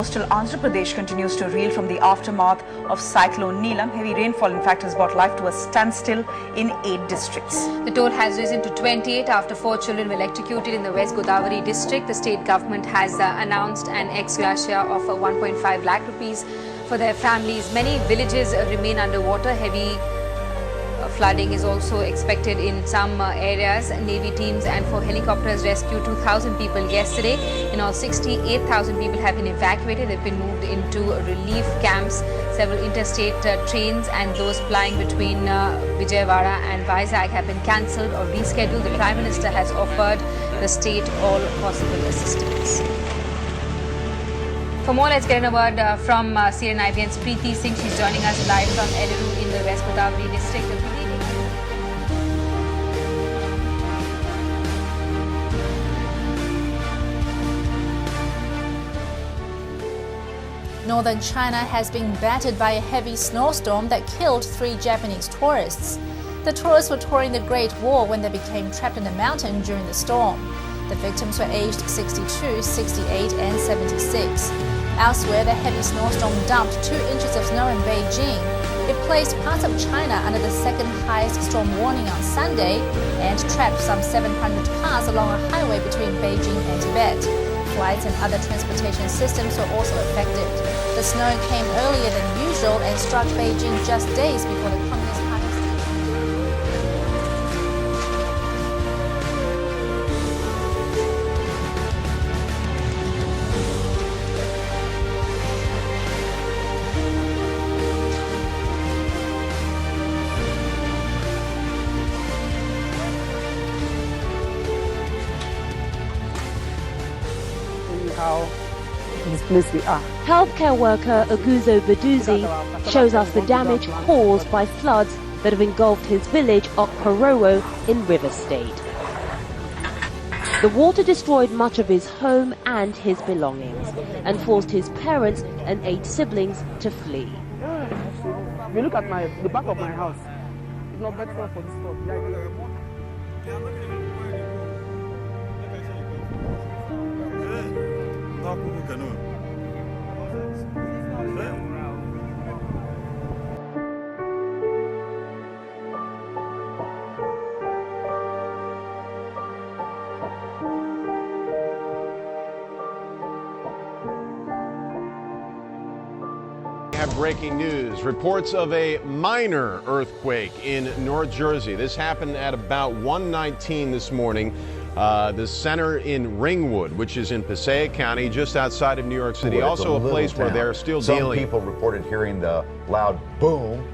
Coastal Andhra Pradesh continues to reel from the aftermath of Cyclone Neelam. Heavy rainfall, in fact, has brought life to a standstill in 8 districts. The toll has risen to 28 after 4 children were electrocuted in the West Godavari district. The state government has announced an ex gratia of 1.5 lakh rupees for their families. Many villages remain underwater. Heavy flooding is also expected in some areas. Navy teams and 4 helicopters rescued 2,000 people yesterday. In all, 68,000 people have been evacuated. They've been moved into relief camps. Several interstate trains and those plying between Vijayawada and Vizag have been cancelled or rescheduled. The Prime Minister has offered the state all possible assistance. For more, let's get a word from CNIBN's Preeti Singh. She's joining us live from Eluru in the West Godavari district. Northern China has been battered by a heavy snowstorm that killed 3 Japanese tourists. The tourists were touring the Great Wall when they became trapped in the mountain during the storm. The victims were aged 62, 68 and 76. Elsewhere, the heavy snowstorm dumped 2 inches of snow in Beijing. It placed parts of China under the second highest storm warning on Sunday and trapped some 700 cars along a highway between Beijing and Tibet. Flights and other transportation systems were also affected. The snow came earlier than usual and struck Beijing just days before the Communist Party. How displaced we are. Healthcare worker Oguzo Baduzi shows us the damage caused by floods that have engulfed his village of Timorrow in River State. The water destroyed much of his home and his belongings and forced his parents and 8 siblings to flee. If you look at the back of my house, it's not better for this stuff. Breaking news. Reports of a minor earthquake in North Jersey. This happened at about 1:19 this morning. The center in Ringwood, which is in Passaic County, just outside of New York City. Also a place where they're still dealing. Some people reported hearing the loud boom.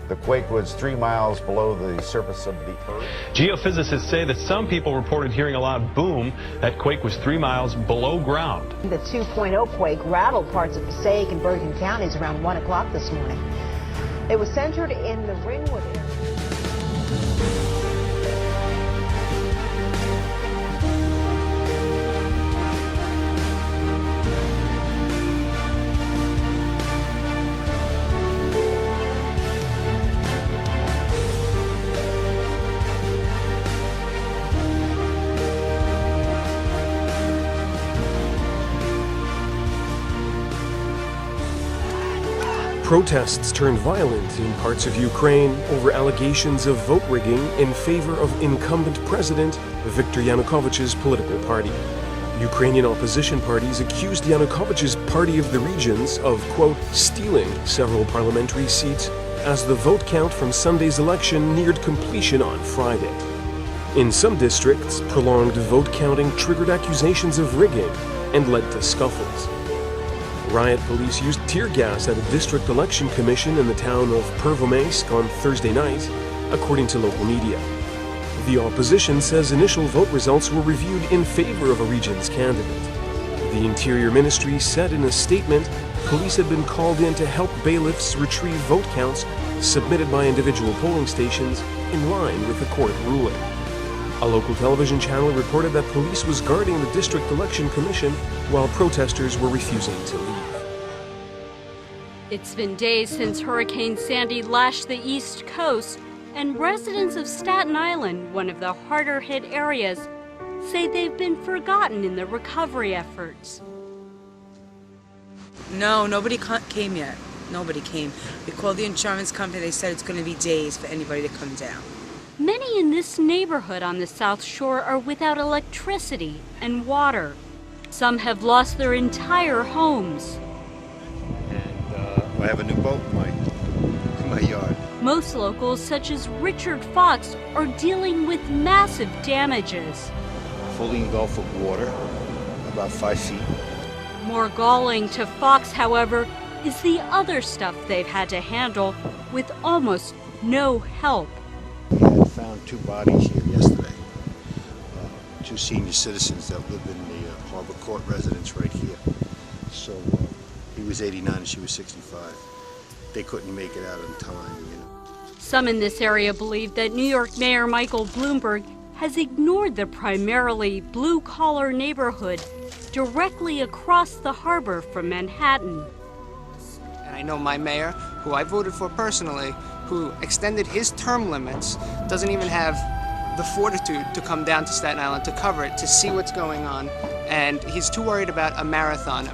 The quake was 3 miles below the surface of the earth. Geophysicists say that some people reported hearing a loud boom. That quake was 3 miles below ground. The 2.0 quake rattled parts of Passaic and Bergen counties around 1 o'clock this morning. It was centered in the Ringwood area. Protests turned violent in parts of Ukraine over allegations of vote rigging in favor of incumbent President Viktor Yanukovych's political party. Ukrainian opposition parties accused Yanukovych's Party of the Regions of, quote, stealing several parliamentary seats as the vote count from Sunday's election neared completion on Friday. In some districts, prolonged vote counting triggered accusations of rigging and led to scuffles. Riot police used tear gas at a district election commission in the town of Pervomaisk on Thursday night, according to local media. The opposition says initial vote results were reviewed in favor of a region's candidate. The Interior Ministry said in a statement police had been called in to help bailiffs retrieve vote counts submitted by individual polling stations in line with the court ruling. A local television channel reported that police was guarding the district election commission while protesters were refusing to leave. It's been days since Hurricane Sandy lashed the East Coast, and residents of Staten Island, one of the harder hit areas, say they've been forgotten in the recovery efforts. No, nobody came yet. Nobody came. We called the insurance company. They said it's going to be days for anybody to come down. Many in this neighborhood on the South Shore are without electricity and water. Some have lost their entire homes. And I have a new boat in my yard. Most locals, such as Richard Fox, are dealing with massive damages. Fully engulfed with water, about 5 feet. More galling to Fox, however, is the other stuff they've had to handle with almost no help. We had found 2 bodies here yesterday. 2 senior citizens that live in the Harbor Court residence right here. So he was 89 and she was 65. They couldn't make it out in time, you know. Some in this area believe that New York Mayor Michael Bloomberg has ignored the primarily blue-collar neighborhood directly across the harbor from Manhattan. And I know my mayor, who I voted for personally, who extended his term limits, doesn't even have the fortitude to come down to Staten Island to cover it, to see what's going on. And he's too worried about a marathon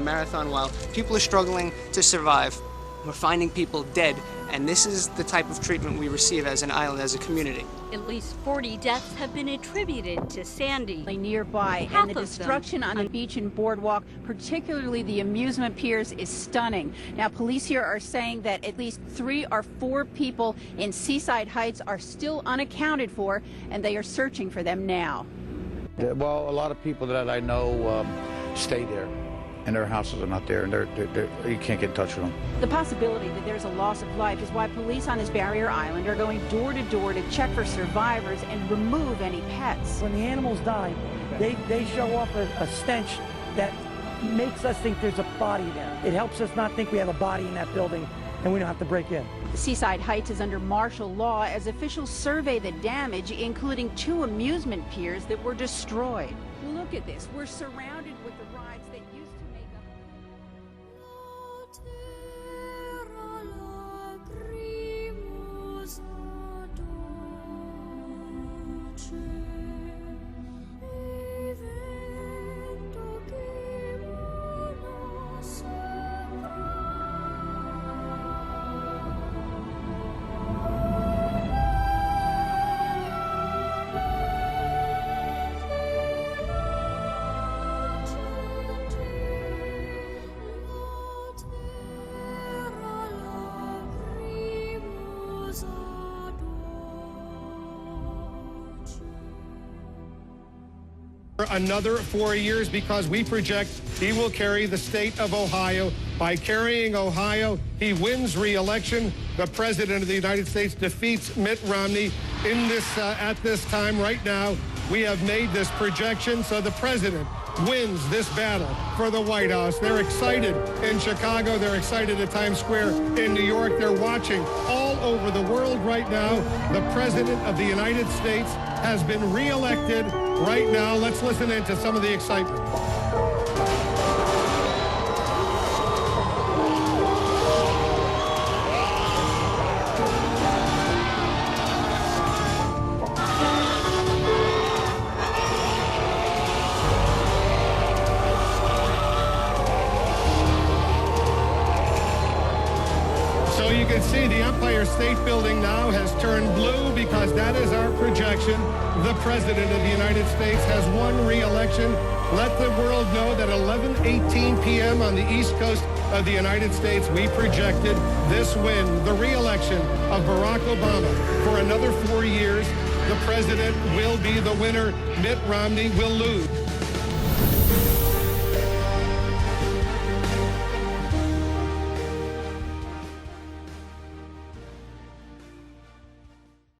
while people are struggling to survive. We're finding people dead, and this is the type of treatment we receive as an island, as a community. At least 40 deaths have been attributed to Sandy. Nearby, and the destruction on the beach and boardwalk, particularly the amusement piers, is stunning. Now, police here are saying that at least 3 or 4 people in Seaside Heights are still unaccounted for, and they are searching for them now. Well, a lot of people that I know stay there, and their houses are not there, and you can't get in touch with them. The possibility that there's a loss of life is why police on this barrier island are going door to door to check for survivors and remove any pets. When the animals die, they show off a stench that makes us think there's a body there. It helps us not think we have a body in that building and we don't have to break in. Seaside Heights is under martial law as officials survey the damage, including 2 amusement piers that were destroyed. Look at this. We're surrounded with the rides that used to make up. Another 4 years, because we project he will carry the state of Ohio. By carrying Ohio, he wins re-election. The President of the United States defeats Mitt Romney at this time right now. We have made this projection, so the President wins this battle for the White House. They're excited in Chicago. They're excited at Times Square in New York. They're watching all over the world right now. The President of the United States has been re-elected right now. Let's listen into some of the excitement. You can see the Empire State Building now has turned blue because that is our projection. The President of the United States has won re-election. Let the world know that 11:18 p.m. on the East Coast of the United States, we projected this win, the re-election of Barack Obama for another 4 years. The President will be the winner. Mitt Romney will lose.